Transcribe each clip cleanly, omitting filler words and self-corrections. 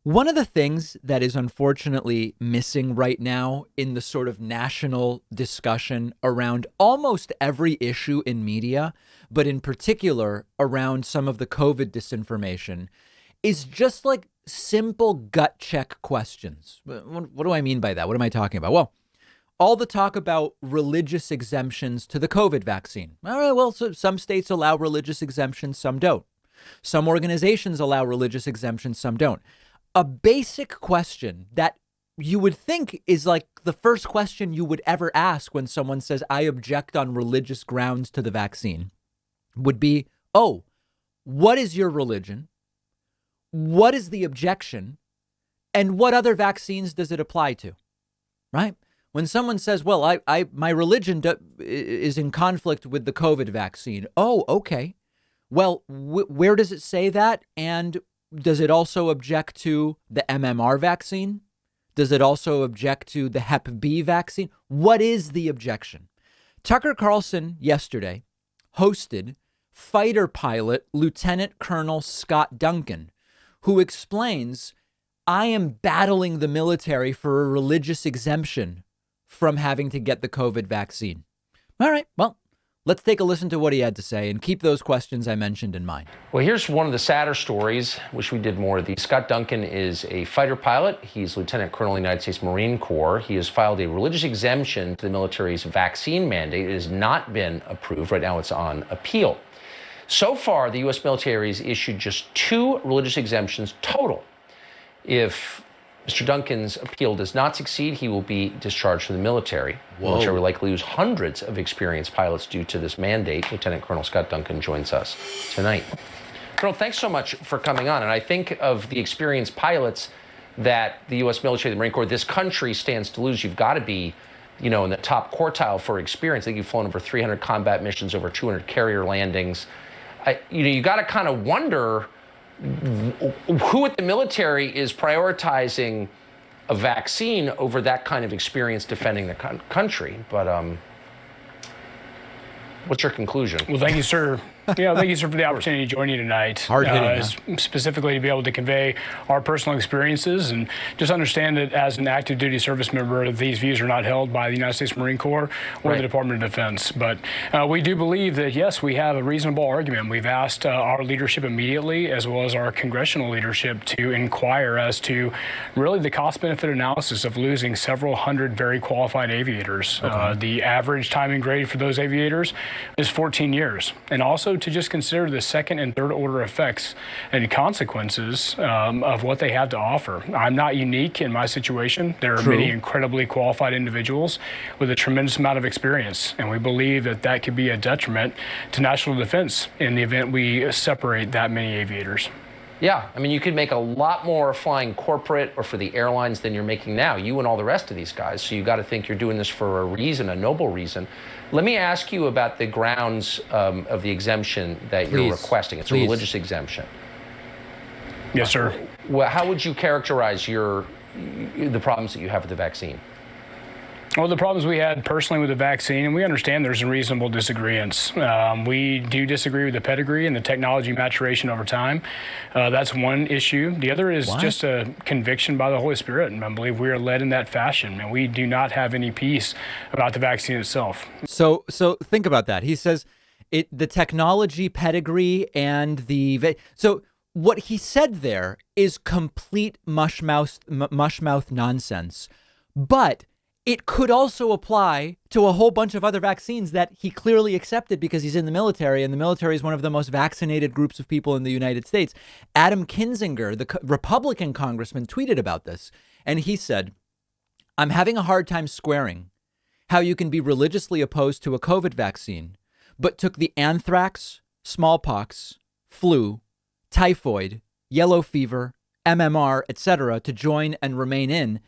One of the things that is unfortunately missing right now in the sort of national discussion around almost every issue in media, but in particular around some of the COVID disinformation, is just like simple gut check questions. What do I mean by that? What am I talking about? Well, all the talk about religious exemptions to the COVID vaccine. All right, well, so some states allow religious exemptions, some don't. Some organizations allow religious exemptions, some don't. A basic question that you would think is like the first question you would ever ask when someone says, I object on religious grounds to the vaccine, would be, oh, what is your religion? What is the objection? And what other vaccines does it apply to? Right? When someone says, well, my religion is in conflict with the COVID vaccine. Oh, okay. Well, where does it say that? And does it also object to the MMR vaccine? Does it also object to the Hep B vaccine? What is the objection? Tucker Carlson yesterday hosted fighter pilot Lieutenant Colonel Scott Duncan, who explains, I am battling the military for a religious exemption from having to get the COVID vaccine. All right, well, let's take a listen to what he had to say and keep those questions I mentioned in mind. Well, here's one of the sadder stories. Wish we did more of these. Scott Duncan is a fighter pilot. He's Lieutenant Colonel in the United States Marine Corps. He has filed a religious exemption to the military's vaccine mandate. It has not been approved. Right now it's on appeal. So far, the U.S. military has issued just 2 religious exemptions total. If Mr. Duncan's appeal does not succeed, he will be discharged from the military. The military will likely lose hundreds of experienced pilots due to this mandate. Lieutenant Colonel Scott Duncan joins us tonight. Colonel, thanks so much for coming on. And I think of the experienced pilots that the U.S. military, the Marine Corps, this country stands to lose. You've got to be, in the top quartile for experience. I think you've flown over 300 combat missions, over 200 carrier landings. You got to kind of wonder who at the military is prioritizing a vaccine over that kind of experience defending the country. But what's your conclusion? Well, thank you, sir. Thank you, sir, for the opportunity to join you tonight. Specifically to be able to convey our personal experiences and just understand that as an active duty service member, these views are not held by the United States Marine Corps or the Department of Defense. But we do believe that, yes, we have a reasonable argument. We've asked our leadership immediately, as well as our congressional leadership, to inquire as to really the cost-benefit analysis of losing several hundred very qualified aviators. Okay. The average time and grade for those aviators is 14 years. And also to just consider the second and third order effects and consequences of what they have to offer. I'm not unique in my situation. There are many incredibly qualified individuals with a tremendous amount of experience, and we believe that that could be a detriment to national defense in the event we separate that many aviators. Yeah, I mean, you could make a lot more flying corporate or for the airlines than you're making now, you and all the rest of these guys. So you got to think you're doing this for a reason, a noble reason. Let me ask you about the grounds of the exemption that you're requesting. It's a religious exemption. Yes, sir. Well, how would you characterize the problems that you have with the vaccine? Well, the problems we had personally with the vaccine, and we understand there's a reasonable disagreements. We do disagree with the pedigree and the technology maturation over time. That's one issue. The other is just a conviction by the Holy Spirit, and I believe we are led in that fashion, and we do not have any peace about the vaccine itself. So think about that. He says the technology pedigree and so what he said there is complete mushmouth nonsense, but it could also apply to a whole bunch of other vaccines that he clearly accepted because he's in the military, and the military is one of the most vaccinated groups of people in the United States. Adam Kinzinger, the Republican congressman, tweeted about this, and he said, I'm having a hard time squaring how you can be religiously opposed to a COVID vaccine, but took the anthrax, smallpox, flu, typhoid, yellow fever, MMR, etc. to join and remain in,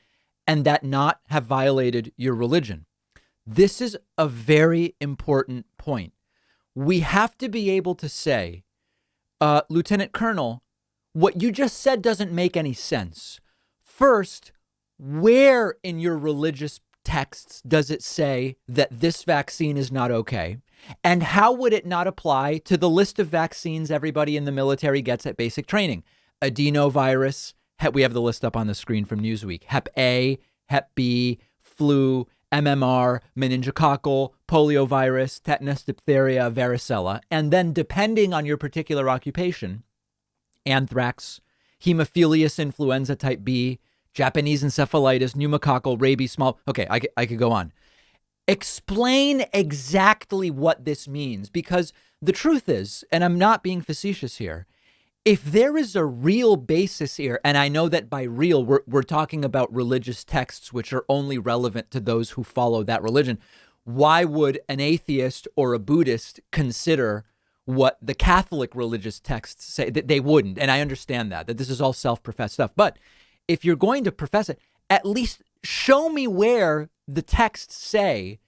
and that not have violated your religion. This is a very important point. We have to be able to say, Lieutenant Colonel, what you just said doesn't make any sense. First, where in your religious texts does it say that this vaccine is not okay? And how would it not apply to the list of vaccines everybody in the military gets at basic training? Adenovirus, We have the list up on the screen from Newsweek. Hep A, Hep B, flu, MMR, meningococcal, poliovirus, tetanus, diphtheria, varicella. And then depending on your particular occupation, anthrax, Haemophilus influenza type B, Japanese encephalitis, pneumococcal, rabies, small. Okay, I could go on. Explain exactly what this means, because the truth is, and I'm not being facetious here, if there is a real basis here, and I know that by real, we're talking about religious texts which are only relevant to those who follow that religion, why would an atheist or a Buddhist consider what the Catholic religious texts say? That they wouldn't. And I understand that this is all self-professed stuff. But if you're going to profess it, at least show me where the texts say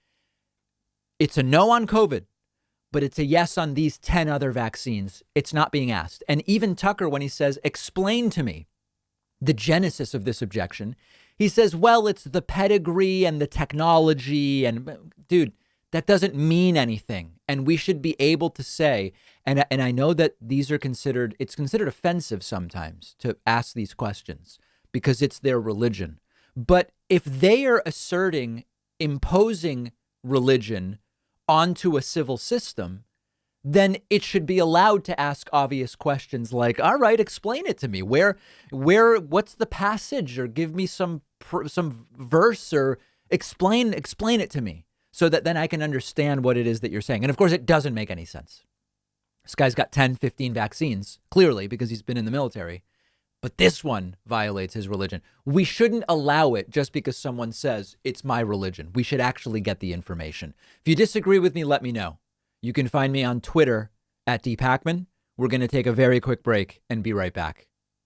it's a no on COVID, but it's a yes on these 10 other vaccines. It's not being asked. And even Tucker, when he says, explain to me the genesis of this objection, he says, well, it's the pedigree and the technology. And dude, that doesn't mean anything. And we should be able to say, and I know that it's considered offensive sometimes to ask these questions because it's their religion. But if they are imposing religion onto a civil system, then it should be allowed to ask obvious questions like, all right, explain it to me. What's the passage, or give me some verse, or explain it to me so that then I can understand what it is that you're saying. And of course, it doesn't make any sense. This guy's got 10, 15 vaccines, clearly, because he's been in the military. But this one violates his religion. We shouldn't allow it just because someone says it's my religion. We should actually get the information. If you disagree with me, let me know. You can find me on Twitter @DPackman. We're going to take a very quick break and be right back.